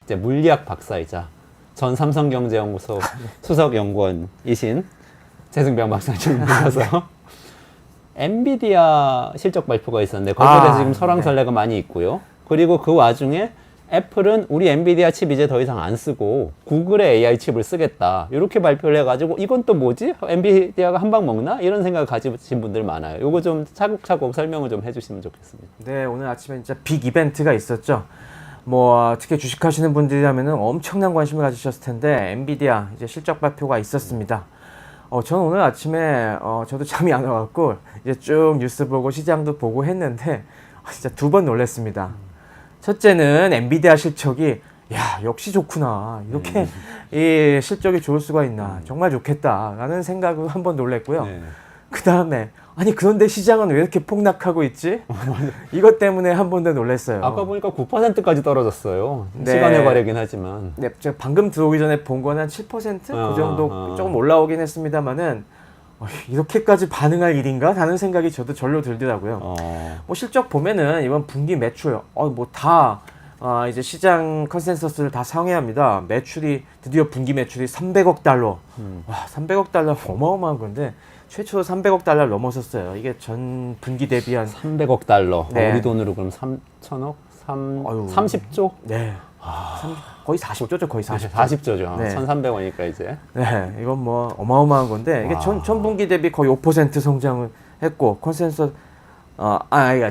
이제 물리학 박사이자 전 삼성경제연구소 수석 연구원이신 최승병 박사님이셔서 엔비디아 실적 발표가 있었는데 거기에 대해서 지금 설왕설래가 많이 있고요. 그리고 그 와중에 애플은 우리 엔비디아 칩 이제 더 이상 안 쓰고 구글의 AI 칩을 쓰겠다 이렇게 발표를 해가지고 이건 또 뭐지? 엔비디아가 한 방 먹나? 이런 생각을 가지신 분들 많아요. 요거 좀 차곡차곡 설명을 좀 해주시면 좋겠습니다. 네, 오늘 아침에 진짜 빅 이벤트가 있었죠. 뭐 특히 주식하시는 분들이라면 엄청난 관심을 가지셨을 텐데 엔비디아 이제 실적 발표가 있었습니다. 저는 오늘 아침에 저도 잠이 안 와갖고 이제 쭉 뉴스 보고 시장도 보고 했는데 진짜 두 번 놀랐습니다. 첫째는 엔비디아 실적이 야 역시 좋구나 이렇게 이 실적이 좋을 수가 있나 정말 좋겠다라는 생각으로 한 번 놀랐고요. 네. 그 다음에 아니 그런데 시장은 왜 이렇게 폭락하고 있지? 이것 때문에 한 번 더 놀랐어요. 아까 보니까 9%까지 떨어졌어요. 네. 시간에 관리긴 하지만. 네, 제가 방금 들어오기 전에 본 거는 한 7%? 그 정도 조금 올라오긴 했습니다만은 이렇게까지 반응할 일인가? 라는 생각이 저도 절로 들더라고요. 뭐 실적 보면은 이번 분기 매출 뭐 다 이제 시장 컨센서스를 다 상회합니다. 매출이 드디어 분기 매출이 300억 달러. 와, 300억 달러 어마어마한 건데 최초로 300억 달러를 넘어섰어요. 이게 전 분기 대비한 300억 달러. 네. 우리 돈으로 그럼 3천억? 30조? 네. 거의 40조죠, 거의 40조. 40조죠. 네. 1,300원이니까 이제. 네, 이건 뭐 어마어마한 건데 이게 전 분기 대비 거의 5% 성장을 했고 컨센서스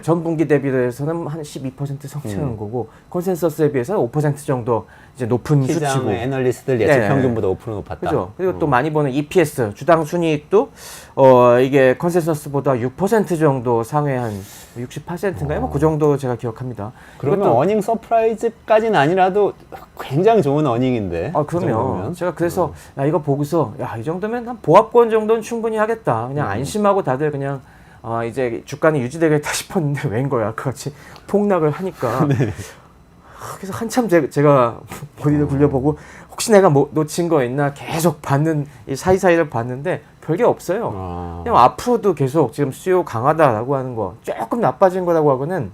전 분기 대비해서는 한 12% 성장한 거고 컨센서스에 비해서는 5% 정도 이제 높은 수치고. 시장의 애널리스트들 예측 네. 평균보다 5% 높았다. 그죠. 그리고 또 많이 보는 EPS 주당 순이익도 이게 컨센서스보다 6% 정도 상회한 68센트인가요? 뭐 그 정도 제가 기억합니다. 그러면 어닝 서프라이즈까지는 아니라도 굉장히 좋은 어닝인데. 그럼요. 제가 그래서 이거 보고서 이 정도면 한 보합권 정도는 충분히 하겠다. 그냥 안심하고 다들 그냥 이제 주가는 유지되겠다 싶었는데 웬 거야. 같이 폭락을 하니까. 네. 그래서 한참 제가 머리를 굴려보고 혹시 내가 뭐 놓친 거 있나 계속 봤는 이 사이사이를 봤는데 별게 없어요. 그냥 앞으로도 계속 지금 수요 강하다라고 하는 거 조금 나빠진 거라고 하고는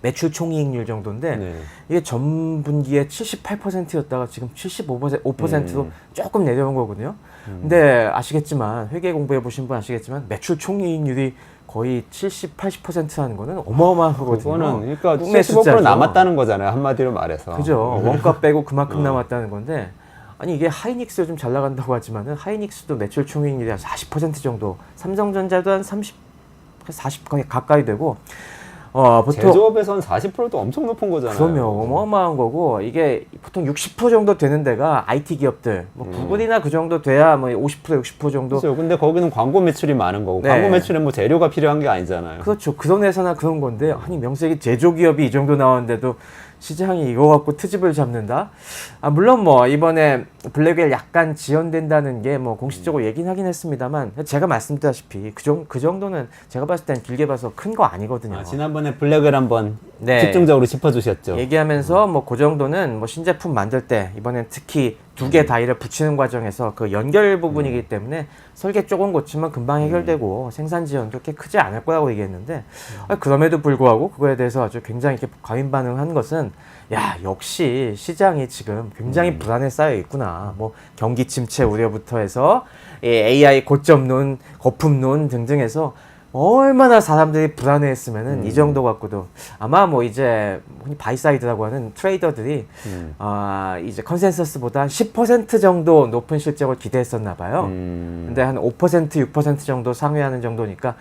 매출 총이익률 정도인데 네. 이게 전 분기에 78%였다가 지금 75%로 조금 내려온 거거든요. 근데 아시겠지만 회계 공부해 보신 분 아시겠지만 매출 총이익률이 거의 70, 80%라는 거는 어마어마하거든요. 그거는 그러니까 꿈의 75% 숫자죠. 남았다는 거잖아요. 한마디로 말해서. 그죠. 원가 빼고 그만큼 남았다는 건데 아니 이게 하이닉스가 좀 잘 나간다고 하지만은 하이닉스도 매출 총이익률이 한 40% 정도, 삼성전자도 한 30, 40 거의 가까이 되고 보통 제조업에서는 40%도 엄청 높은 거잖아요. 그러면 어마어마한 거고 이게 보통 60% 정도 되는 데가 IT 기업들 뭐 구글이나 그 정도 돼야 뭐 50% 60% 정도. 그렇죠. 근데 거기는 광고 매출이 많은 거고 네. 광고 매출은 뭐 재료가 필요한 게 아니잖아요. 그렇죠. 그런 회사나 그런 건데 아니 명색이 제조기업이 이 정도 나왔는데도 시장이 이거 갖고 트집을 잡는다? 물론 뭐 이번에 블랙웰 약간 지연된다는 게 뭐 공식적으로 얘기는 하긴 했습니다만 제가 말씀드렸다시피 그 정도는 제가 봤을 땐 길게 봐서 큰 거 아니거든요. 지난번에 블랙을 한번 네. 집중적으로 짚어주셨죠. 얘기하면서 뭐 그 정도는 뭐 신제품 만들 때 이번엔 특히 두 개 다이를 붙이는 과정에서 그 연결 부분이기 때문에 설계 조금 고치면 금방 해결되고 생산 지연도 그렇게 크지 않을 거라고 얘기했는데 그럼에도 불구하고 그거에 대해서 아주 굉장히 이렇게 과민 반응한 것은 역시 시장이 지금 굉장히 불안에 쌓여 있구나. 뭐 경기 침체 우려부터 해서 AI 고점론, 거품론 등등해서 얼마나 사람들이 불안해했으면은 이 정도 갖고도 아마 뭐 이제 바이사이드라고 하는 트레이더들이 이제 컨센서스보다 10% 정도 높은 실적을 기대했었나 봐요. 근데 한 5%, 6% 정도 상회하는 정도니까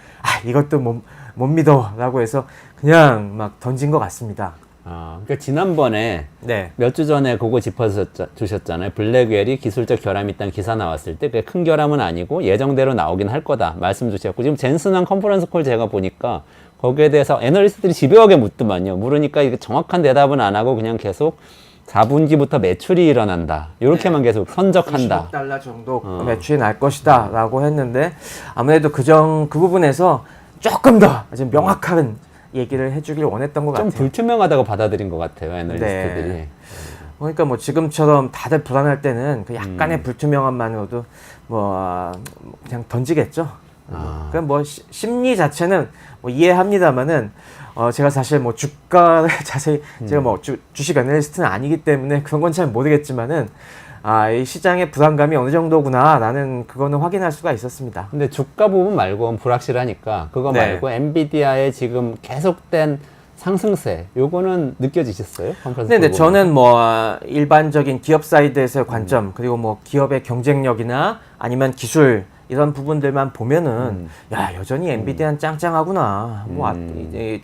이것도 못 믿어라고 해서 그냥 막 던진 것 같습니다. 그러니까 지난번에 네. 몇 주 전에 그거 짚어주셨잖아요. 블랙웰이 기술적 결함이 있다는 기사 나왔을 때 그게 큰 결함은 아니고 예정대로 나오긴 할 거다 말씀 주셨고 지금 젠슨한 컨퍼런스 콜 제가 보니까 거기에 대해서 애널리스트들이 집요하게 묻더만요. 물으니까 이게 정확한 대답은 안 하고 그냥 계속 4분기부터 매출이 일어난다. 이렇게만 계속 선적한다. 20억 달러 정도 매출이 날 것이다 라고 했는데 아무래도 그 부분에서 조금 더 좀 명확한 얘기를 해주길 원했던 것 좀 같아요. 불투명하다고 받아들인 것 같아요, 애널리스트들이. 네. 그러니까 뭐 지금처럼 다들 불안할 때는 그 약간의 불투명함만으로도 뭐 그냥 던지겠죠. 그럼 뭐 심리 자체는 뭐 이해합니다만은 제가 사실 뭐 주가를 자세히 제가 뭐 주식 애널리스트는 아니기 때문에 그런 건 잘 모르겠지만은 이 시장의 불안감이 어느 정도구나 나는 그거는 확인할 수가 있었습니다. 근데 주가 부분 말고는 불확실하니까 그거 네. 말고 엔비디아의 지금 계속된 상승세 요거는 느껴지셨어요? 네, 저는 뭐 일반적인 기업 사이드에서의 관점 그리고 뭐 기업의 경쟁력이나 아니면 기술 이런 부분들만 보면은 야 여전히 엔비디아는 짱짱하구나. 뭐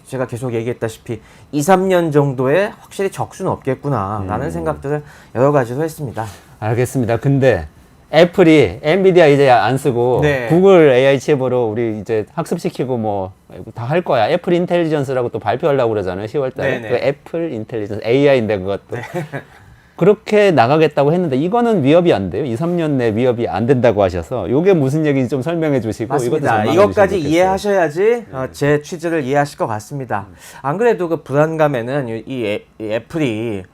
제가 계속 얘기했다시피 2, 3년 정도에 확실히 적수는 없겠구나 라는 생각들을 여러 가지로 했습니다. 알겠습니다. 근데 애플이 엔비디아 이제 안 쓰고 네. 구글 AI 칩으로 우리 이제 학습시키고 뭐 다 할 거야. 애플 인텔리전스라고 또 발표하려고 그러잖아요. 10월 달에. 네네. 그 애플 인텔리전스 AI인데 그것도. 그렇게 나가겠다고 했는데 이거는 위협이 안 돼요. 2, 3년 내 위협이 안 된다고 하셔서 이게 무슨 얘기인지 좀 설명해 주시고 맞습니다. 이것도 이것까지 좋겠어요. 이해하셔야지 제 취지를 이해하실 것 같습니다. 안 그래도 그 불안감에는 이 애플이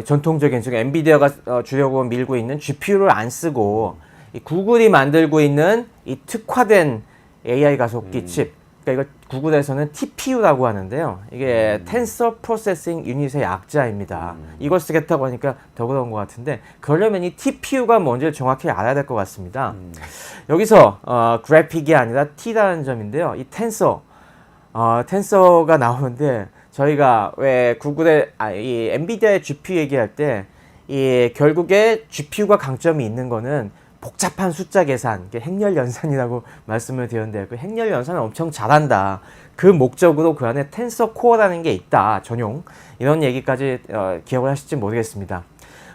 전통적인 지금 엔비디아가 주려고 밀고 있는 GPU를 안 쓰고 이 구글이 만들고 있는 이 특화된 AI 가속기 칩. 그러니까 이걸 구글에서는 TPU라고 하는데요. 이게 Tensor Processing Unit의 약자입니다. 이걸 쓰겠다고 하니까 더 그런 것 같은데 그러려면 이 TPU가 뭔지를 정확히 알아야 될 것 같습니다. 여기서 그래픽이 아니라 T라는 점인데요. 이 텐서가 나오는데 저희가 왜 구글의 이 엔비디아의 GPU 얘기할 때 이 결국에 GPU가 강점이 있는 거는 복잡한 숫자 계산, 행렬 연산이라고 말씀을 드렸는데 그 행렬 연산을 엄청 잘한다. 그 목적으로 그 안에 텐서 코어라는 게 있다. 전용. 이런 얘기까지 기억을 하실지 모르겠습니다.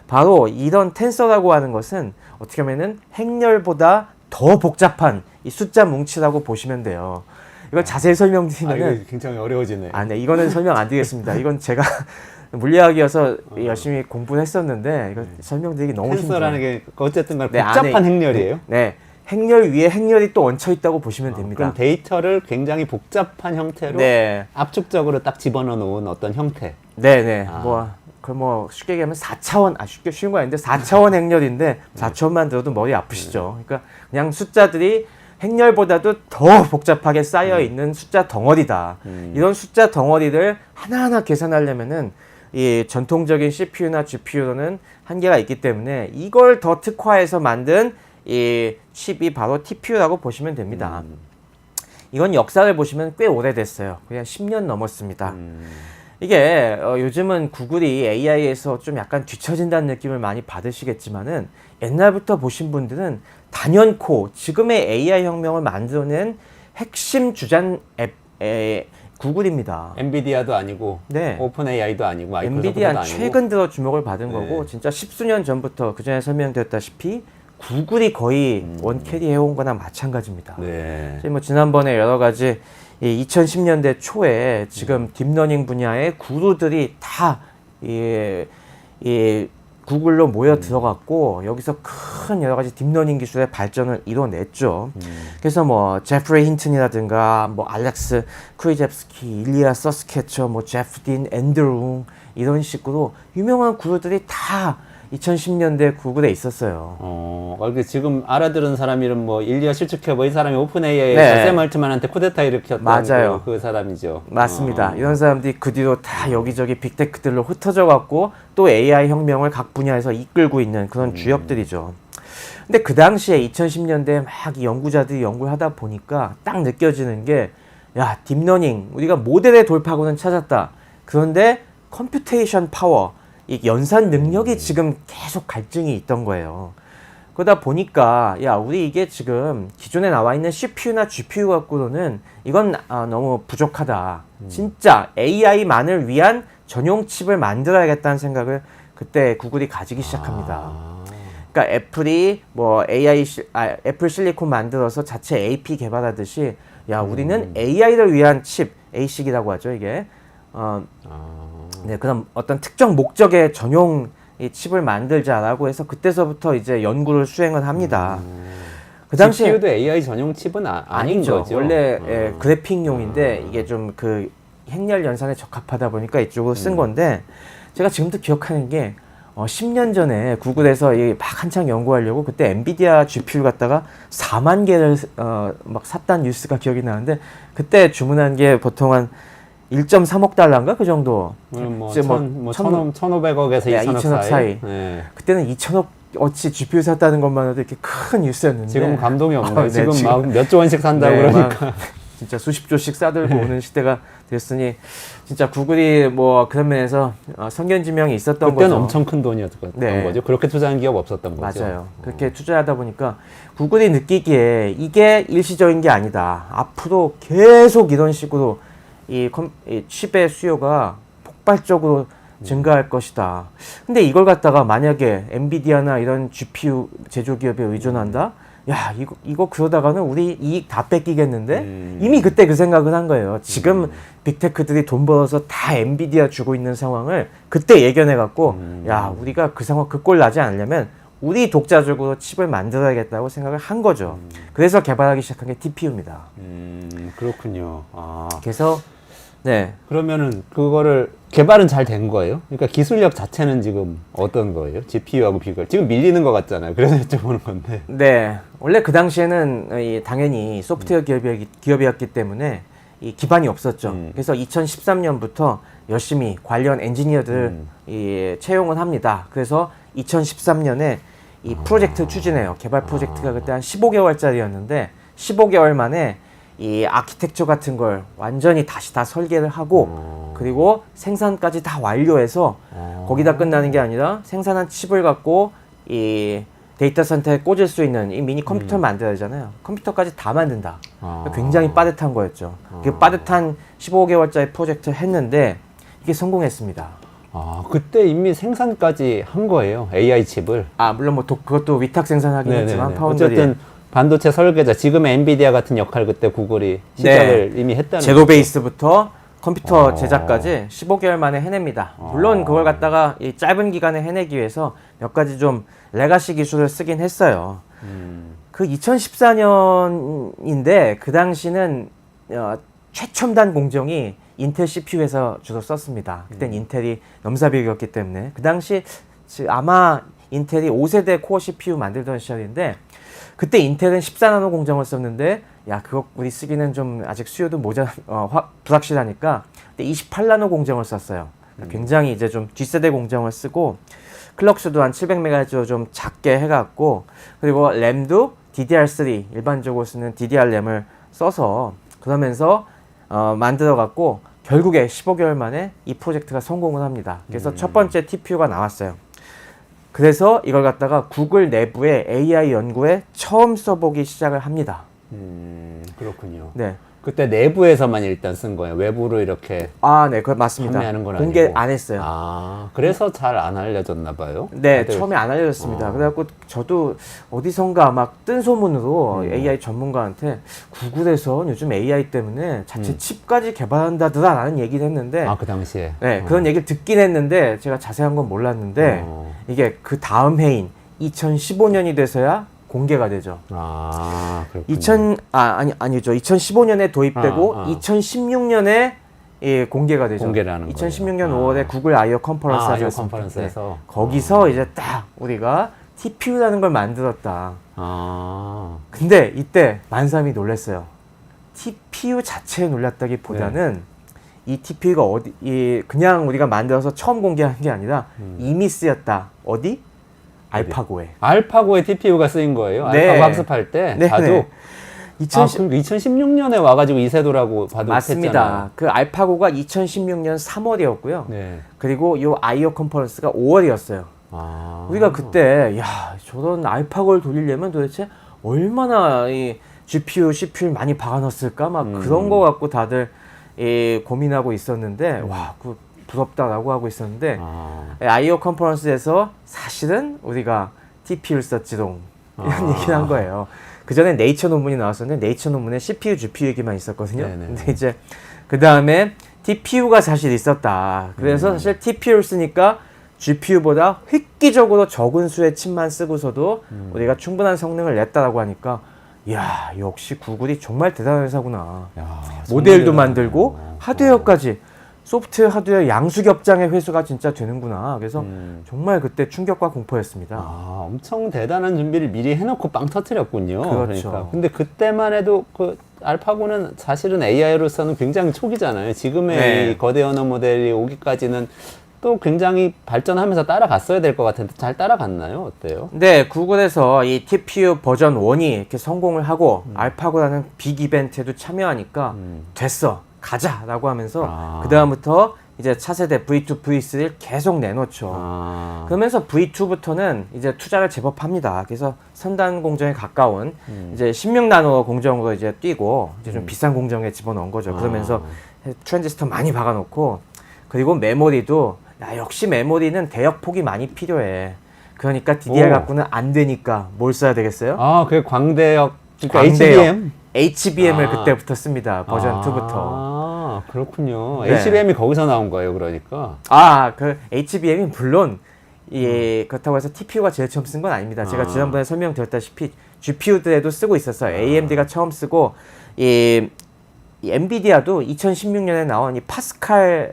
바로 이런 텐서라고 하는 것은 어떻게 하면은 행렬보다 더 복잡한 이 숫자 뭉치라고 보시면 돼요. 이걸 자세히 설명드리면은 이거 굉장히 어려워지네. 네, 이거는 설명 안 드리겠습니다. 이건 제가 물리학이어서 열심히 공부를 했었는데 이거 설명드리기 너무 힘들어요. 텐서라는 게 어쨌든 간에 네, 복잡한 안에 행렬이에요. 네, 행렬 위에 행렬이 또 얹혀 있다고 보시면 됩니다. 그럼 데이터를 굉장히 복잡한 형태로 네, 압축적으로 딱 집어넣어 놓은 어떤 형태. 네. 뭐 쉽게 얘기하면 4차원 쉽게 쉬운 거 아닌데 4차원 행렬인데 4차원만 들어도 머리 아프시죠. 그러니까 그냥 숫자들이 행렬보다도 더 복잡하게 쌓여 있는 숫자 덩어리다. 이런 숫자 덩어리를 하나하나 계산하려면은 이 전통적인 CPU나 GPU로는 한계가 있기 때문에 이걸 더 특화해서 만든 이 칩이 바로 TPU라고 보시면 됩니다. 이건 역사를 보시면 꽤 오래됐어요. 그냥 10년 넘었습니다. 이게 요즘은 구글이 AI에서 좀 약간 뒤처진다는 느낌을 많이 받으시겠지만은 옛날부터 보신 분들은 단연코 지금의 AI 혁명을 만들어낸 핵심 주전 구글입니다. 엔비디아도 아니고 네. 오픈 AI도 아니고 마이크로소프트도 엔비디아는 아니고 최근 들어 주목을 받은 네. 거고 진짜 십수년 전부터 그전에 설명드렸다시피 구글이 거의 원캐리 해온 거나 마찬가지입니다. 네. 뭐 지난번에 여러 가지 2010년대 초에 지금 딥러닝 분야의 구루들이 다 구글로 모여 들어갔고 여기서 큰 여러 가지 딥러닝 기술의 발전을 이뤄냈죠. 그래서 뭐 제프리 힌튼이라든가 뭐 알렉스 크리첵스키, 일리아 서스케처, 뭐 제프 딘, 앤드루 이런 식으로 유명한 구루들이 다 2010년대 구글에 있었어요. 이게 지금 알아들은 사람 이름 뭐 일리아 실축해버 이 사람이 오픈 AI에서 네. 샘 알트만한테 쿠데타 일으켰던 맞아요. 그 사람이죠. 맞습니다. 이런 사람들이 그 뒤로 다 여기저기 빅테크들로 흩어져 갖고 또 AI 혁명을 각 분야에서 이끌고 있는 그런 주역들이죠. 근데 그 당시에 2010년대에 막 이 연구자들이 연구를 하다 보니까 딱 느껴지는 게 야, 딥러닝 우리가 모델의 돌파구는 찾았다. 그런데 컴퓨테이션 파워 이 연산 능력이 지금 계속 갈증이 있던 거예요. 그러다 보니까 야 우리 이게 지금 기존에 나와 있는 CPU나 GPU 갖고는 이건 너무 부족하다. 진짜 AI만을 위한 전용 칩을 만들어야겠다는 생각을 그때 구글이 가지기 시작합니다. 그러니까 애플이 뭐 애플 실리콘 만들어서 자체 AP 개발하듯이 야 우리는 AI를 위한 칩 ASIC이라고 하죠 이게. 네, 그럼 어떤 특정 목적의 전용 이 칩을 만들자라고 해서 그때서부터 이제 연구를 수행을 합니다. 그 당시에 GPU도 AI 전용 칩은 아닌 아니죠. 거죠. 원래 그래픽용인데 이게 좀 그 행렬 연산에 적합하다 보니까 이쪽으로 쓴 건데 제가 지금도 기억하는 게 10년 전에 구글에서 막 한창 연구하려고 그때 엔비디아 GPU를 갖다가 4만 개를 막 샀다는 뉴스가 기억이 나는데 그때 주문한 게 보통 한 1.3억 달러인가 그 정도. 뭐 이제 1,500억에서 네, 2,000억 사이. 네. 그때는 2천억 어치 GPU 샀다는 것만으로도 이렇게 큰 뉴스였는데 지금 감동이 없네요. 네, 지금 막 몇 조 원씩 산다고 네, 그러니까. 진짜 수십 조씩 싸들고 오는 시대가 됐으니 진짜 구글이 뭐 그런 면에서 선견지명이 있었던 그때는 거죠. 엄청 큰 돈이었던 네. 거죠. 그렇게 투자한 기업 없었던 거죠. 맞아요. 그렇게 투자하다 보니까 구글이 느끼기에 이게 일시적인 게 아니다. 앞으로 계속 이런 식으로 이 칩의 수요가 폭발적으로 증가할 것이다. 근데 이걸 갖다가 만약에 엔비디아나 이런 GPU 제조기업에 의존한다? 야, 이거 그러다가는 우리 이익 다 뺏기겠는데? 이미 그때 그 생각을 한 거예요. 지금 빅테크들이 돈 벌어서 다 엔비디아 주고 있는 상황을 그때 예견해갖고, 야, 우리가 그 상황, 그 꼴 나지 않으려면 우리 독자적으로 칩을 만들어야겠다고 생각을 한 거죠. 그래서 개발하기 시작한 게 TPU입니다. 그렇군요. 아. 그래서, 네. 그러면은 그거를 개발은 잘 된 거예요? 그러니까 기술력 자체는 지금 어떤 거예요? GPU하고 비교할 지금 밀리는 것 같잖아요. 그래서 여쭤보는 건데. 네. 원래 그 당시에는 당연히 소프트웨어 기업이었기 때문에 이 기반이 없었죠. 그래서 2013년부터 열심히 관련 엔지니어들 채용을 합니다. 그래서 2013년에 이 프로젝트를 추진해요. 개발 프로젝트가 그때 한 15개월짜리였는데 15개월 만에 이 아키텍처 같은 걸 완전히 다시 다 설계를 하고 그리고 생산까지 다 완료해서 거기다 끝나는 게 아니라 생산한 칩을 갖고 이 데이터 센터에 꽂을 수 있는 이 미니 컴퓨터를 만들어야 되잖아요. 컴퓨터까지 다 만든다. 굉장히 빠듯한 거였죠. 그 빠듯한 15개월짜리 프로젝트를 했는데 이게 성공했습니다. 아, 그때 이미 생산까지 한 거예요. AI 칩을. 아, 물론 뭐 그것도 위탁 생산하긴 했지만 파운드리. 어쨌든 반도체 설계자, 지금의 엔비디아 같은 역할 그때 구글이 시작을 이미 했다는 제로 베이스부터 컴퓨터 제작까지 15개월 만에 해냅니다. 물론 그걸 갖다가 이 짧은 기간에 해내기 위해서 몇 가지 좀 레가시 기술을 쓰긴 했어요. 그 2014년인데 그 당시는 최첨단 공정이 인텔 CPU에서 주로 썼습니다. 그땐 인텔이 넘사벽이었기 때문에 그 당시 아마 인텔이 5세대 코어 CPU 만들던 시절인데 그때 인텔은 14나노 공정을 썼는데 야 그거 우리 쓰기는 좀 아직 수요도 불확실하니까 그때 28나노 공정을 썼어요. 그러니까 굉장히 이제 좀 뒷세대 공정을 쓰고 클럭수도 한 700MHz로 좀 작게 해갖고 그리고 램도 DDR3 일반적으로 쓰는 DDR 램을 써서 그러면서 만들어갖고 결국에 15개월 만에 이 프로젝트가 성공을 합니다. 그래서 첫 번째 TPU가 나왔어요. 그래서 이걸 갖다가 구글 내부의 AI 연구에 처음 써보기 시작을 합니다. 그렇군요. 네. 그때 내부에서만 일단 쓴 거예요. 외부로 이렇게 아, 네, 그거 맞습니다. 판매하는 건 공개 아니고. 안 했어요. 아, 그래서 잘 안 알려졌나 봐요. 네, 다들. 처음에 안 알려졌습니다. 그래갖고 저도 어디선가 막 뜬 소문으로 AI 전문가한테 구글에서 요즘 AI 때문에 자체 칩까지 개발한다더라라는 얘기를 했는데 아, 그 당시에. 네, 그런 얘기를 듣긴 했는데 제가 자세한 건 몰랐는데 이게 그 다음 해인 2015년이 돼서야 공개가 되죠. 아, 그렇군요. 아니죠. 2015년에 도입되고 2016년에 예, 공개가 되죠. 공개를 하는 2016년 거예요. 5월에 구글 I/O 컨퍼런스가 I/O 있었습니다. 컨퍼런스에서. 거기서 이제 딱 우리가 TPU라는 걸 만들었다. 아, 근데 이때 많은 사람이 놀랐어요. TPU 자체에 놀랐다기보다는 이 TPU가 그냥 우리가 만들어서 처음 공개한 게 아니라 이미 쓰였다. 어디? 알파고에. 알파고에 TPU가 쓰인 거예요? 네. 알파고 학습할 때? 네, 바둑? 네. 그럼 2016년에 와가지고 이세돌하고 바둑 맞습니다. 했잖아요. 그 알파고가 2016년 3월이었고요. 네. 그리고 요 I/O 컨퍼런스가 5월이었어요. 아. 우리가 그때 야 저런 알파고를 돌리려면 도대체 얼마나 이 GPU, CPU를 많이 박아놨을까 막 그런 거 갖고 다들 고민하고 있었는데 와 그 부럽다라고 하고 있었는데 I/O 컨퍼런스에서 사실은 우리가 TPU를 썼지롱 이런 얘기를 한 거예요. 그 전에 네이처 논문이 나왔었는데 네이처 논문에 CPU, GPU 얘기만 있었거든요. 네네. 근데 이제 그 다음에 TPU가 사실 있었다. 그래서 사실 TPU를 쓰니까 GPU보다 획기적으로 적은 수의 칩만 쓰고서도 우리가 충분한 성능을 냈다라고 하니까 이야 역시 구글이 정말 대단한 회사구나. 야, 모델도 정말 만들고 대단하네요. 하드웨어까지 소프트 하드웨어 양수겹장의 회수가 진짜 되는구나. 그래서 정말 그때 충격과 공포였습니다. 아, 엄청 대단한 준비를 미리 해놓고 빵 터뜨렸군요. 그렇죠. 그러니까. 근데 그때만 해도 그 알파고는 사실은 AI로서는 굉장히 초기잖아요. 지금의 네. 이 거대 언어 모델이 오기까지는 또 굉장히 발전하면서 따라갔어야 될 것 같은데 잘 따라갔나요? 어때요? 네, 구글에서 이 TPU 버전 1이 이렇게 성공을 하고 알파고라는 빅 이벤트에도 참여하니까 됐어, 가자라고 하면서 아. 그 다음부터 이제 차세대 V2, V3를 계속 내놓죠. 아, 그러면서 V2부터는 이제 투자를 제법 합니다. 그래서 선단 공정에 가까운 이제 16나노 공정으로 이제 뛰고 이제 좀 비싼 공정에 집어넣은 거죠. 그러면서 트랜지스터 많이 박아놓고 그리고 메모리도 야, 역시 메모리는 대역폭이 많이 필요해. 그러니까 DDR 오. 갖고는 안 되니까 뭘 써야 되겠어요? 아, 그게 광대역, 그러니까 광대역. HBM? HBM을 아. 그때부터 씁니다. 버전 2부터. 아, 그렇군요. 네. HBM이 거기서 나온 거예요, 그러니까. 아, 그 HBM이 물론 그렇다고 해서 TPU가 제일 처음 쓴 건 아닙니다. 제가 지난번에 설명드렸다시피 GPU들에도 쓰고 있었어요. AMD가 처음 쓰고 이 엔비디아도 2016년에 나온 이 파스칼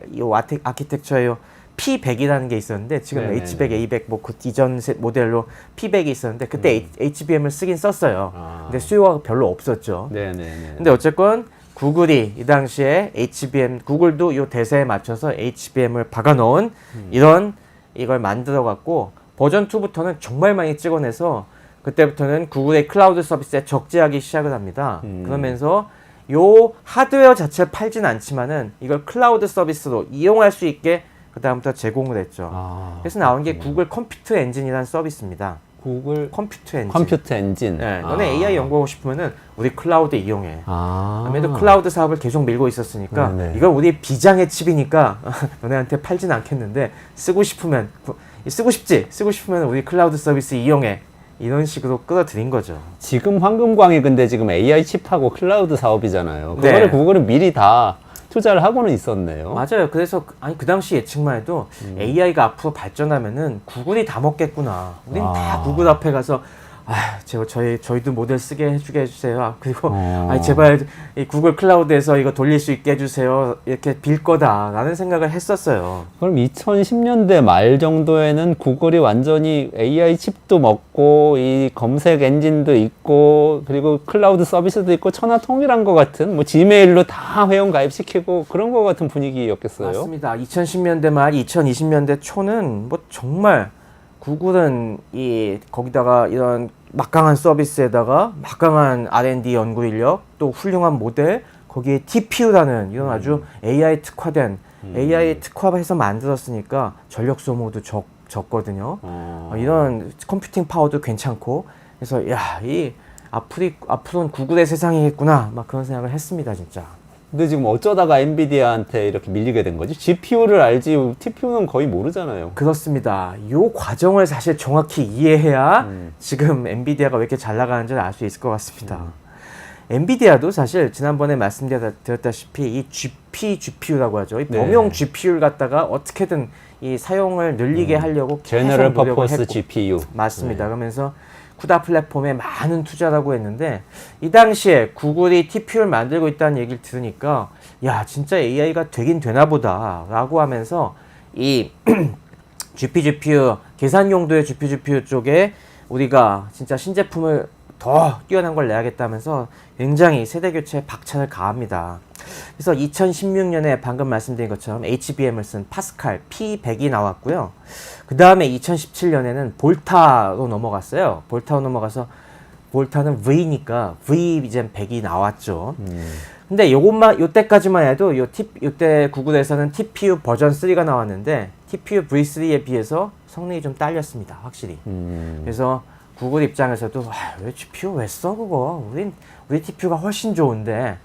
아키텍처의 P100이라는 게 있었는데 지금 네네네. H100, A100 뭐 그 이전 모델로 P100이 있었는데 그때 HBM을 쓰긴 썼어요. 아. 근데 수요가 별로 없었죠. 네네네. 근데 어쨌건 구글이 이 당시에 HBM, 구글도 이 대세에 맞춰서 HBM을 박아 넣은 이걸 만들어 갖고 버전 2부터는 정말 많이 찍어내서 그때부터는 구글의 클라우드 서비스에 적재하기 시작을 합니다. 그러면서 요 하드웨어 자체를 팔진 않지만은 이걸 클라우드 서비스로 이용할 수 있게 그 다음부터 제공을 했죠. 아, 그래서 나온 게 구글 컴퓨터 엔진이라는 서비스입니다. 구글 컴퓨터 엔진. 컴퓨터 엔진. 네, 너네 AI 연구하고 싶으면은 우리 클라우드 이용해. 아. 아무래도 클라우드 사업을 계속 밀고 있었으니까 네네. 이건 우리 비장의 칩이니까 너네한테 팔진 않겠는데 쓰고 싶으면 우리 클라우드 서비스 이용해. 이런 식으로 끌어들인 거죠. 지금 황금광이 근데 지금 AI 칩하고 클라우드 사업이잖아요. 그거를 네. 구글은 미리 다 투자를 하고는 있었네요. 맞아요. 그래서 그 당시 예측만 해도 AI가 앞으로 발전하면은 구글이 다 먹겠구나. 우린 다 구글 앞에 가서 저희도 모델 쓰게 해주게 해주세요. 그리고 제발 이 구글 클라우드에서 이거 돌릴 수 있게 해주세요. 이렇게 빌 거다라는 생각을 했었어요. 그럼 2010년대 말 정도에는 구글이 완전히 AI 칩도 먹고 이 검색 엔진도 있고 그리고 클라우드 서비스도 있고 천하통일한 것 같은 뭐 지메일로 다 회원 가입시키고 그런 것 같은 분위기였겠어요. 맞습니다. 2010년대 말 2020년대 초는 뭐 정말 구글은 거기다가 이런 막강한 서비스에다가 막강한 R&D 연구 인력 또 훌륭한 모델 거기에 TPU라는 이런 아주 AI 특화된 AI 특화해서 만들었으니까 전력 소모도 적거든요. 이런 컴퓨팅 파워도 괜찮고 그래서 이 앞으로는 구글의 세상이겠구나 막 그런 생각을 했습니다 진짜. 근데 지금 어쩌다가 엔비디아한테 이렇게 밀리게 된 거지? GPU를 알지 TPU는 거의 모르잖아요. 그렇습니다. 이 과정을 사실 정확히 이해해야 지금 엔비디아가 왜 이렇게 잘 나가는지를 알 수 있을 것 같습니다. 엔비디아도 사실 지난번에 말씀드렸다시피 이 GPU라고 하죠. 이 범용 GPU를 갖다가 어떻게든 이 사용을 늘리게 하려고 계속 제너럴 노력을 퍼포스 했고. GPU. 맞습니다. 그러면서 쿠다 플랫폼에 많은 투자라고 했는데 이 당시에 구글이 TPU를 만들고 있다는 얘기를 들으니까 야 진짜 AI가 되긴 되나 보다 라고 하면서 이 GPU 계산 용도의 GPU 쪽에 우리가 진짜 신제품을 더 뛰어난 걸 내야겠다면서 굉장히 세대 교체에 박차를 가합니다. 그래서 2016년에 방금 말씀드린 것처럼 HBM을 쓴 파스칼 P100이 나왔고요. 그 다음에 2017년에는 볼타로 넘어갔어요. 볼타로 넘어가서 볼타는 V니까 V 이제 100이 나왔죠. 근데 요때까지만 해도 요때 구글에서는 TPU 버전 3가 나왔는데 TPU V3에 비해서 성능이 좀 딸렸습니다. 확실히. 그래서 구글 입장에서도 왜 GPU 왜 써 그거? 우리 TPU가 훨씬 좋은데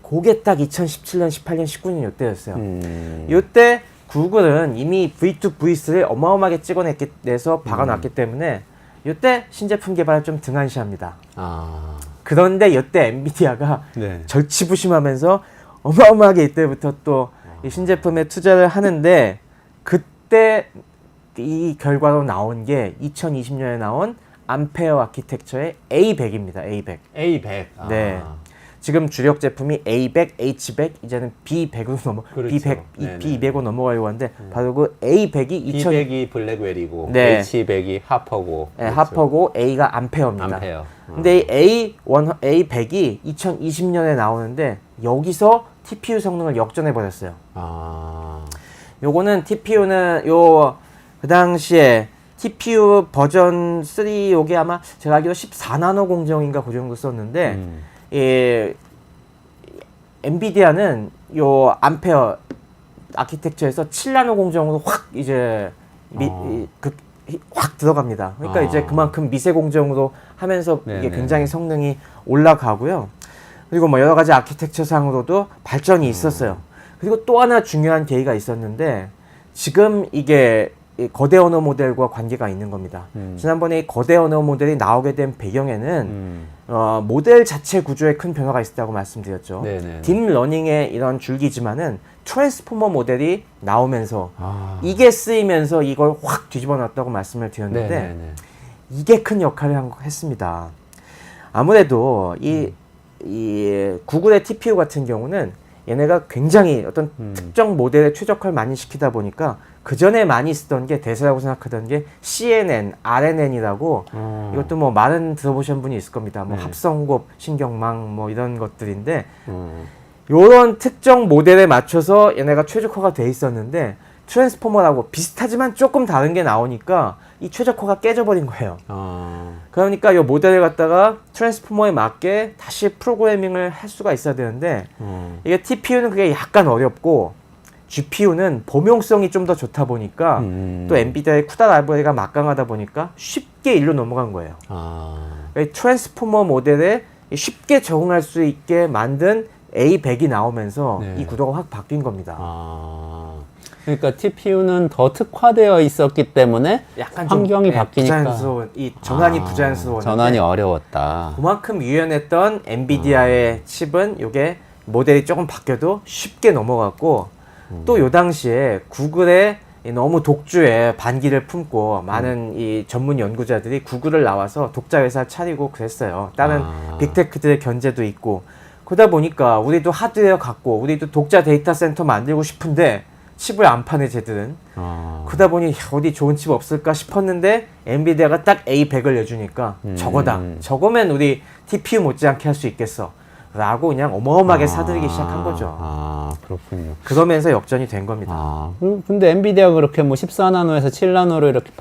그게 딱 2017년, 18년, 19년 요때였어요. 요때 구글은 이미 V2, V3를 어마어마하게 찍어내서 박아놨기 때문에 요때 신제품 개발을 좀 등한시합니다. 그런데 요때 엔비디아가 네. 절치부심하면서 어마어마하게 이때부터 또 이 신제품에 투자를 하는데 그때 이 결과로 나온 게 2020년에 나온 암페어 아키텍처의 A100입니다. A100. A100. 네. 지금 주력 제품이 A100, H100, 이제는 B100으로 그렇죠. B200으로 넘어가려고 하는데 바로 그 A100이 B100이 블랙웰이고 네. H100이 하퍼고. 네, 하퍼고 A가 암페어입니다. 암페어. 근데 이 A100이 2020년에 나오는데 여기서 TPU 성능을 역전해 버렸어요. 아. 요거는 TPU는 그 당시에 TPU 버전 3 요게 아마 제가 알기로 14나노 공정인가 그 정도 썼는데 이 엔비디아는 요 암페어 아키텍처에서 7나노 공정으로 확 이제 확 들어갑니다. 그러니까 이제 그만큼 미세 공정으로 하면서 이게 굉장히 성능이 올라가고요. 그리고 뭐 여러 가지 아키텍처 상으로도 발전이 있었어요. 그리고 또 하나 중요한 계기가 있었는데 지금 이게 이 거대 언어 모델과 관계가 있는 겁니다. 지난번에 이 거대 언어 모델이 나오게 된 배경에는 모델 자체 구조에 큰 변화가 있었다고 말씀드렸죠. 네네. 딥러닝의 이런 줄기지만은 트랜스포머 모델이 나오면서 이게 쓰이면서 이걸 확 뒤집어 놨다고 말씀을 드렸는데 네네네. 이게 큰 역할을 했습니다. 아무래도 이 구글의 TPU 같은 경우는 얘네가 굉장히 어떤 특정 모델에 최적화를 많이 시키다 보니까 그 전에 많이 쓰던 게 대세라고 생각하던 게 CNN, RNN이라고 이것도 뭐 많은 들어보신 분이 있을 겁니다. 뭐 합성곱, 신경망 뭐 이런 것들인데 요런 특정 모델에 맞춰서 얘네가 최적화가 돼 있었는데 트랜스포머라고 비슷하지만 조금 다른 게 나오니까 이 최적화가 깨져버린 거예요. 그러니까 이 모델을 갖다가 트랜스포머에 맞게 다시 프로그래밍을 할 수가 있어야 되는데 이게 TPU는 그게 약간 어렵고 GPU는 범용성이 좀 더 좋다 보니까 또 엔비디아의 쿠다 라이브러리가 막강하다 보니까 쉽게 일로 넘어간 거예요. 그러니까 트랜스포머 모델에 쉽게 적응할 수 있게 만든 A100이 나오면서 이 구도가 확 바뀐 겁니다. 그러니까 TPU는 더 특화되어 있었기 때문에 약간 환경이 좀, 바뀌니까 부자연스러운 이 전환이 부자연스러웠는데 전환이 어려웠다. 그만큼 유연했던 엔비디아의 칩은 이게 모델이 조금 바뀌어도 쉽게 넘어갔고 또 요 당시에 구글의 너무 독주에 반기를 품고 많은 이 전문 연구자들이 구글을 나와서 독자 회사 차리고 그랬어요. 다른 빅테크들의 견제도 있고 그러다 보니까 우리도 하드웨어 갖고 우리도 독자 데이터 센터 만들고 싶은데 칩을 안 파네 쟤들은. 그러다 보니 어디 좋은 칩 없을까 싶었는데 엔비디아가 딱 A100을 내주니까 저거다. 저거면 우리 TPU 못지않게 할 수 있겠어. 라고 그냥 어마어마하게 사들이기 시작한 거죠. 그렇군요. 그러면서 역전이 된 겁니다. 근데 엔비디아가 그렇게 뭐 14나노에서 7나노로 이렇게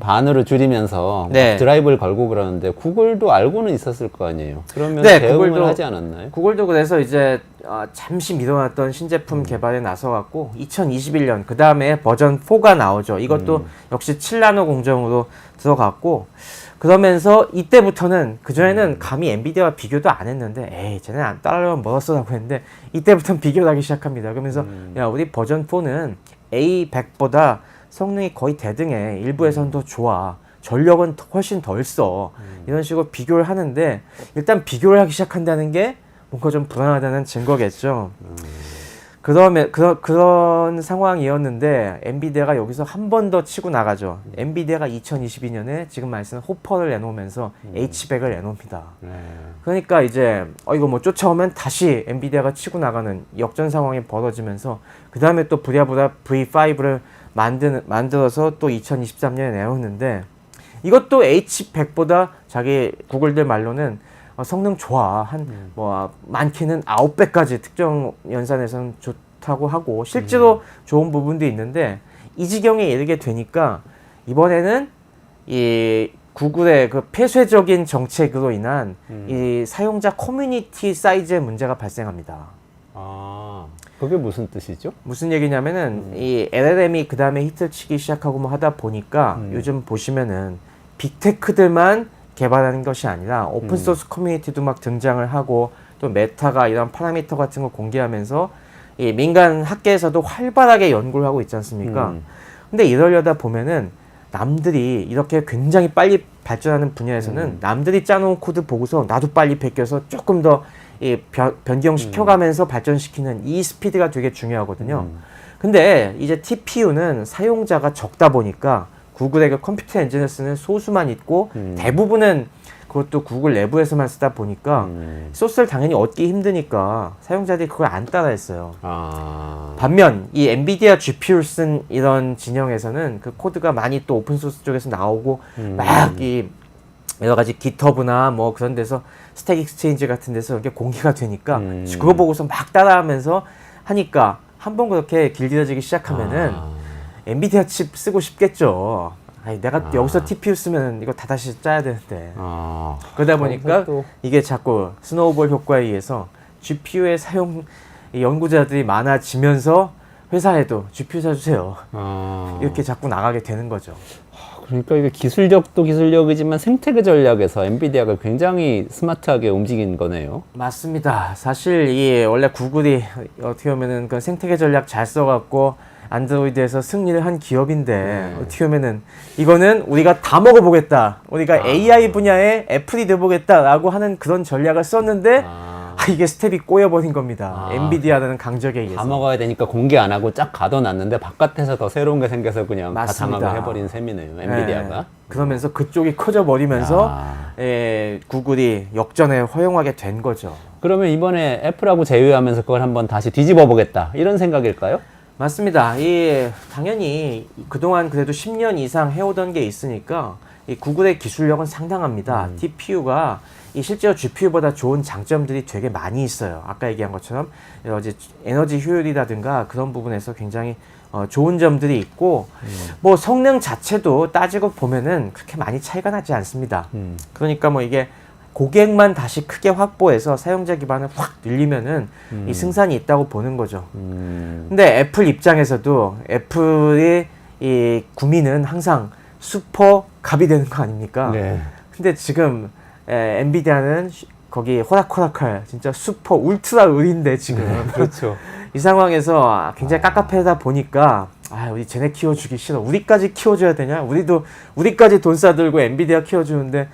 반으로 줄이면서 네. 드라이브를 걸고 그러는데 구글도 알고는 있었을 거 아니에요. 그러면 네, 대응을 구글도 하지 않았나요? 구글도 그래서 이제 잠시 미뤄놨던 신제품 개발에 나서갖고 2021년 그 다음에 버전 4가 나오죠. 이것도 역시 7나노 공정으로 들어갔고 그러면서 이때부터는 그전에는 감히 엔비디아와 비교도 안 했는데 에이 쟤네 안 따라오면 멀었어라고 했는데 이때부터는 비교를 하기 시작합니다. 그러면서 야 우리 버전 4는 A100보다 성능이 거의 대등해. 일부에서는 더 좋아. 전력은 훨씬 덜 써. 이런 식으로 비교를 하는데 일단 비교를 하기 시작한다는 게 뭔가 좀 불안하다는 증거겠죠. 그런 상황이었는데 엔비디아가 여기서 한 번 더 치고 나가죠. 엔비디아가 2022년에 지금 말씀한 호퍼를 내놓으면서 H100을 내놓습니다. 그러니까 이제 이거 뭐 쫓아오면 다시 엔비디아가 치고 나가는 역전 상황이 벌어지면서 그 다음에 또 부랴부랴 V5를 만들어서 또 2023년에 내놓는데 이것도 H100보다 자기 구글들 말로는 성능 좋아. 뭐 많게는 9배까지 특정 연산에서는 좋다고 하고 실제로 좋은 부분도 있는데 이 지경에 이르게 되니까 이번에는 이 구글의 그 폐쇄적인 정책으로 인한 이 사용자 커뮤니티 사이즈의 문제가 발생합니다. 그게 무슨 뜻이죠? 무슨 얘기냐면은 이 LLM이 그 다음에 히트를 치기 시작하고 뭐 하다 보니까 요즘 보시면은 빅테크들만 개발하는 것이 아니라 오픈소스 커뮤니티도 막 등장을 하고 또 메타가 이런 파라미터 같은 거 공개하면서 이 민간 학계에서도 활발하게 연구를 하고 있지 않습니까? 근데 이러려다 보면은 남들이 이렇게 굉장히 빨리 발전하는 분야에서는 남들이 짜놓은 코드 보고서 나도 빨리 베껴서 조금 더 이 변경시켜가면서 발전시키는 이 스피드가 되게 중요하거든요. 근데 이제 TPU는 사용자가 적다 보니까 구글의 그 컴퓨터 엔진을 쓰는 소수만 있고 대부분은 그것도 구글 내부에서만 쓰다 보니까 소스를 당연히 얻기 힘드니까 사용자들이 그걸 안 따라했어요. 반면 이 엔비디아 GPU를 쓴 이런 진영에서는 그 코드가 많이 또 오픈소스 쪽에서 나오고 막 이 여러 가지 깃허브나 뭐 그런 데서 스택 익스체인지 같은 데서 이렇게 공개가 되니까 그거 보고서 막 따라하면서 하니까 한번 그렇게 길들여지기 시작하면은 엔비디아 칩 쓰고 싶겠죠. 아니, 내가 여기서 TPU 쓰면 이거 다 다시 짜야 되는데. 그러다 보니까 이게 자꾸 스노우볼 효과에 의해서 GPU의 사용 연구자들이 많아지면서 회사에도 GPU 사주세요. 이렇게 자꾸 나가게 되는 거죠. 그러니까 이게 기술력도 기술력이지만 생태계 전략에서 엔비디아가 굉장히 스마트하게 움직인 거네요. 맞습니다. 사실 이 원래 구글이 어떻게 보면은 그 생태계 전략 잘 써갖고 안드로이드에서 승리를 한 기업인데 어떻게 보면은 이거는 우리가 다 먹어보겠다. 우리가 AI 분야에 애플이 돼보겠다라고 하는 그런 전략을 썼는데 이게 스텝이 꼬여버린 겁니다. 엔비디아라는 강적에 의해서. 다 먹어야 되니까 공개 안 하고 쫙 가둬놨는데 바깥에서 더 새로운 게 생겨서 그냥 맞습니다. 다 장악을 해버린 셈이네요. 엔비디아가. 네. 그러면서 그쪽이 커져버리면서 구글이 역전에 허용하게 된 거죠. 그러면 이번에 애플하고 제휴하면서 그걸 한번 다시 뒤집어 보겠다 이런 생각일까요? 맞습니다. 당연히 그동안 그래도 10년 이상 해오던 게 있으니까 이 구글의 기술력은 상당합니다. TPU가 실제로 GPU보다 좋은 장점들이 되게 많이 있어요. 아까 얘기한 것처럼 에너지 효율이라든가 그런 부분에서 굉장히 좋은 점들이 있고 뭐 성능 자체도 따지고 보면은 그렇게 많이 차이가 나지 않습니다. 그러니까 뭐 이게 고객만 다시 크게 확보해서 사용자 기반을 확 늘리면은 이 승산이 있다고 보는 거죠. 근데 애플 입장에서도 애플의 이 구미는 항상 슈퍼 갑이 되는 거 아닙니까? 네. 근데 지금 엔비디아는 거기 호락호락할 진짜 슈퍼 울트라 을인데 지금 그렇죠. 이 상황에서 굉장히 깝깝하다 보니까 우리 쟤네 키워주기 싫어. 우리까지 키워줘야 되냐? 우리까지 돈 싸들고 엔비디아 키워주는데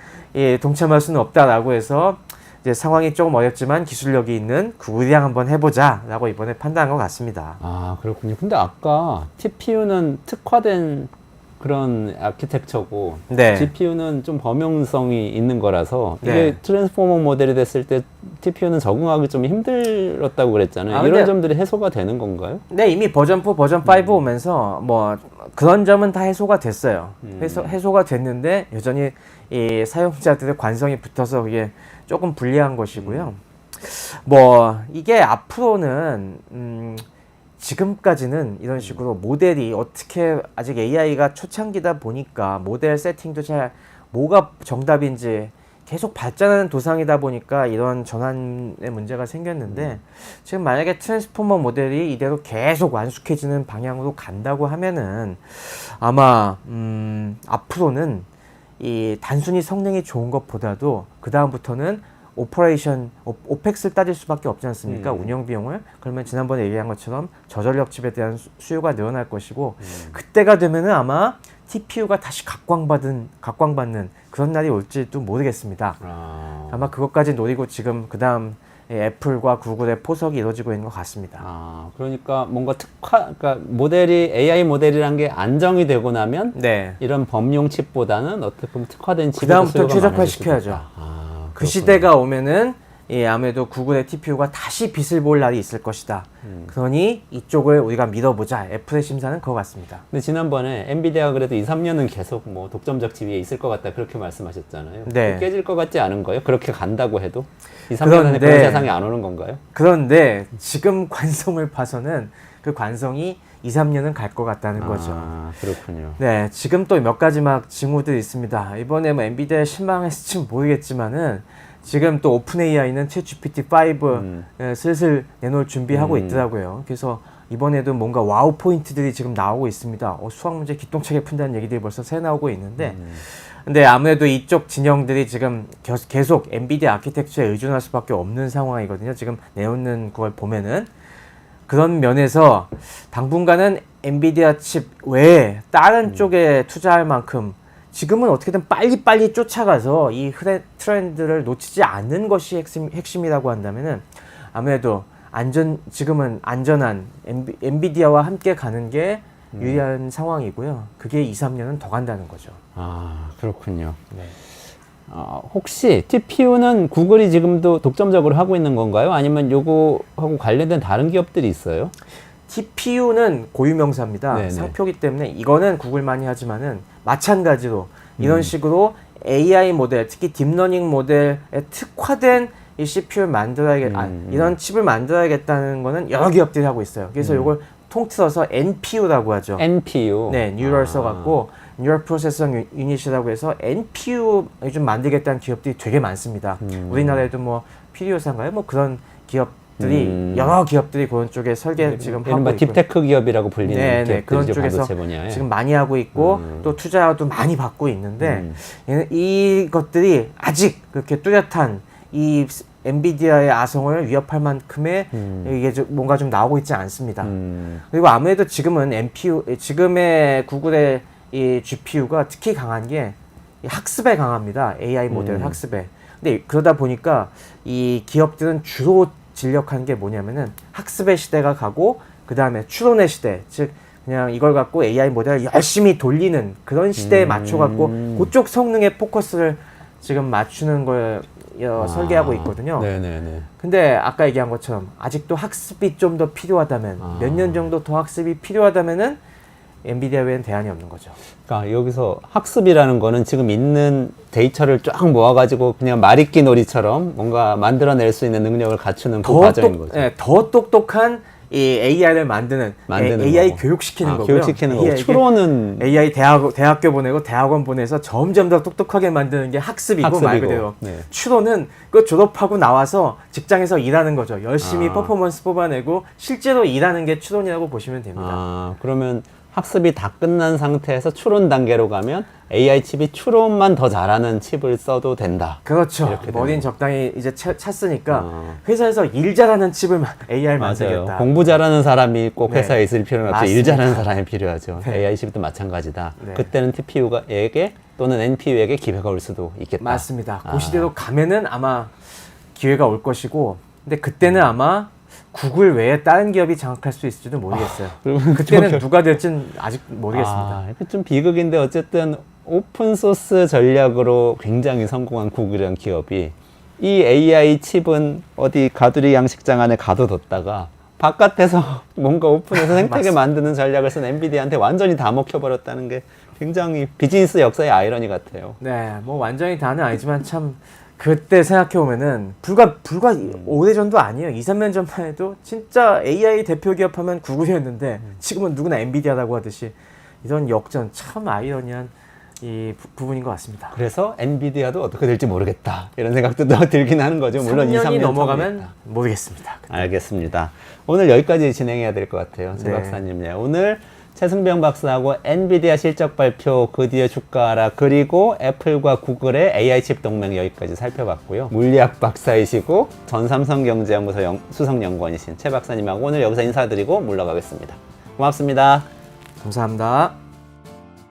동참할 수는 없다라고 해서 이제 상황이 조금 어렵지만 기술력이 있는 구글이랑 한번 해보자라고 이번에 판단한 것 같습니다. 그렇군요. 근데 아까 TPU는 특화된 그런 아키텍처고 네. GPU는 좀 범용성이 있는 거라서 이게 네. 트랜스포머 모델이 됐을 때 TPU는 적응하기 좀 힘들었다고 그랬잖아요. 이런 점들이 해소가 되는 건가요? 네, 이미 버전 4, 버전 5 오면서 뭐 그런 점은 다 해소가 됐어요. 해소가 됐는데 여전히 이 사용자들의 관성이 붙어서 이게 조금 불리한 것이고요. 뭐 이게 앞으로는 지금까지는 이런 식으로 모델이 어떻게 아직 AI가 초창기다 보니까 모델 세팅도 잘 뭐가 정답인지 계속 발전하는 도상이다 보니까 이런 전환의 문제가 생겼는데 지금 만약에 트랜스포머 모델이 이대로 계속 완숙해지는 방향으로 간다고 하면은 아마 앞으로는 이 단순히 성능이 좋은 것보다도 그 다음부터는 오펙스를 따질 수밖에 없지 않습니까? 운영 비용을. 그러면 지난번에 얘기한 것처럼 저전력 칩에 대한 수요가 늘어날 것이고 그때가 되면은 아마 TPU가 다시 각광받는 그런 날이 올지도 모르겠습니다. 아마 그것까지 노리고 지금 그 다음 애플과 구글의 포석이 이루어지고 있는 것 같습니다. 그러니까 뭔가 그러니까 모델이 AI 모델이란 게 안정이 되고 나면 네. 이런 범용 칩보다는 어떻게 보면 특화된 칩이 그 다음부터 최적화시켜야죠. 그 시대가 오면은 아무래도 구글의 TPU가 다시 빛을 볼 날이 있을 것이다. 그러니 이쪽을 우리가 믿어보자. 애플의 심사는 그거 같습니다. 근데 지난번에 엔비디아가 그래도 2, 3년은 계속 뭐 독점적 지위에 있을 것 같다 그렇게 말씀하셨잖아요. 네. 깨질 것 같지 않은 거예요? 그렇게 간다고 해도 2, 3년 안에 그런 세상이 안 오는 건가요? 그런데 지금 관성을 봐서는 그 관성이 2, 3년은 갈 것 같다는 거죠. 그렇군요. 네, 지금 또 몇 가지 막 징후들이 있습니다. 이번에 뭐 엔비디아에 실망했을지 모르겠지만은 지금 또 오픈 AI는 챗GPT5 슬슬 내놓을 준비하고 있더라고요. 그래서 이번에도 뭔가 와우 포인트들이 지금 나오고 있습니다. 수학 문제 기똥차게 푼다는 얘기들이 벌써 새 나오고 있는데 근데 아무래도 이쪽 진영들이 지금 계속 엔비디아 아키텍처에 의존할 수밖에 없는 상황이거든요. 지금 내놓는 걸 보면은 그런 면에서 당분간은 엔비디아 칩 외에 다른 쪽에 투자할 만큼 지금은 어떻게든 빨리빨리 쫓아가서 이 트렌드를 놓치지 않는 것이 핵심이라고 한다면은 아무래도 지금은 안전한 엔비디아와 함께 가는 게 유리한 상황이고요. 그게 2, 3년은 더 간다는 거죠. 그렇군요. 네. 혹시 TPU는 구글이 지금도 독점적으로 하고 있는 건가요? 아니면 요거하고 관련된 다른 기업들이 있어요? TPU는 고유명사입니다. 네네. 상표기 때문에 이거는 구글만이 하지만은 마찬가지로 이런 식으로 AI 모델, 특히 딥러닝 모델에 특화된 이 CPU를 이런 칩을 만들어야겠다는 거는 여러 기업들이 하고 있어요. 그래서 이걸 통틀어서 NPU라고 하죠. NPU. 네, 뉴럴 써갖고 뉴럴 프로세싱 유닛이라고 해서 NPU 좀 만들겠다는 기업들이 되게 많습니다. 우리나라에도 뭐 피리오사인가요? 뭐 그런 기업들이 여러 기업들이 그런 쪽에 설계 지금 하고 있고, 딥테크 기업이라고 불리는 네, 그런 기업들이죠, 쪽에서 반도체 분야에. 지금 많이 하고 있고 또 투자도 많이 받고 있는데 이것들이 아직 그렇게 뚜렷한 이 엔비디아의 아성을 위협할 만큼의 이게 뭔가 좀 나오고 있지 않습니다. 그리고 아무래도 지금은 지금의 구글의 이 GPU가 특히 강한 게 이 학습에 강합니다. AI 모델 학습에. 근데 그러다 보니까 이 기업들은 주로 진력한 게 뭐냐면은 학습의 시대가 가고 그 다음에 추론의 시대, 즉 그냥 이걸 갖고 AI 모델을 열심히 돌리는 그런 시대에 맞춰갖고 그쪽 성능에 포커스를 지금 맞추는 걸 설계하고 있거든요. 네네네. 근데 아까 얘기한 것처럼 아직도 학습이 좀 더 필요하다면 몇 년 정도 더 학습이 필요하다면은 엔비디아 외엔 대안이 없는 거죠. 그러니까 여기서 학습이라는 거는 지금 있는 데이터를 쫙 모아가지고 그냥 말잇기 놀이처럼 뭔가 만들어낼 수 있는 능력을 갖추는 그 과정인 거죠. 네, 더 똑똑한 이 AI를 만드는 AI 거고. 교육시키는 거고요. 교육시키는 거고. 추론은 AI 대학교 보내고 대학원 보내서 점점 더 똑똑하게 만드는 게 학습이고 말 그대로. 네. 추론은 그 졸업하고 나와서 직장에서 일하는 거죠. 열심히 퍼포먼스 뽑아내고 실제로 일하는 게 추론이라고 보시면 됩니다. 그러면 학습이 다 끝난 상태에서 추론 단계로 가면 AI 칩이 추론만 더 잘하는 칩을 써도 된다. 그렇죠. 머리는 적당히 이제 찼으니까 회사에서 일 잘하는 칩을 AI를 만들겠다. 맞아요. 공부 잘하는 사람이 꼭 네. 회사에 있을 필요는 없죠. 일 맞습니다. 잘하는 사람이 필요하죠. 네. AI 칩도 마찬가지다. 네. 그때는 TPU에게 또는 NPU에게 기회가 올 수도 있겠다. 맞습니다. 그 시대로 가면은 아마 기회가 올 것이고, 근데 그때는 아마 구글 외에 다른 기업이 장악할 수 있을지도 모르겠어요. 그때는 누가 될지는 아직 모르겠습니다. 이거 좀 비극인데 어쨌든 오픈 소스 전략으로 굉장히 성공한 구글이라는 기업이 이 AI 칩은 어디 가두리 양식장 안에 가둬뒀다가 바깥에서 뭔가 오픈해서 생태계 만드는 전략을 쓴 엔비디아한테 완전히 다 먹혀버렸다는 게 굉장히 비즈니스 역사의 아이러니 같아요. 네, 뭐 완전히 다는 아니지만 참 그때 생각해보면은 불과 오래전도 아니에요. 2, 3년 전만 해도 진짜 AI 대표 기업 하면 구글이었는데 지금은 누구나 엔비디아라고 하듯이 이런 역전 참 아이러니한 이 부분인 것 같습니다. 그래서 엔비디아도 어떻게 될지 모르겠다 이런 생각도 들긴 하는 거죠. 물론 2, 3년 넘어가면 모르겠습니다. 알겠습니다. 오늘 여기까지 진행해야 될 것 같아요. 최 네. 박사님. 네, 오늘 최승병 박사하고 엔비디아 실적 발표, 그 뒤에 주가 하락, 그리고 애플과 구글의 AI 칩 동맹 여기까지 살펴봤고요. 물리학 박사이시고 전삼성경제연구소 수석연구원이신 최 박사님하고 오늘 여기서 인사드리고 물러가겠습니다. 고맙습니다. 감사합니다.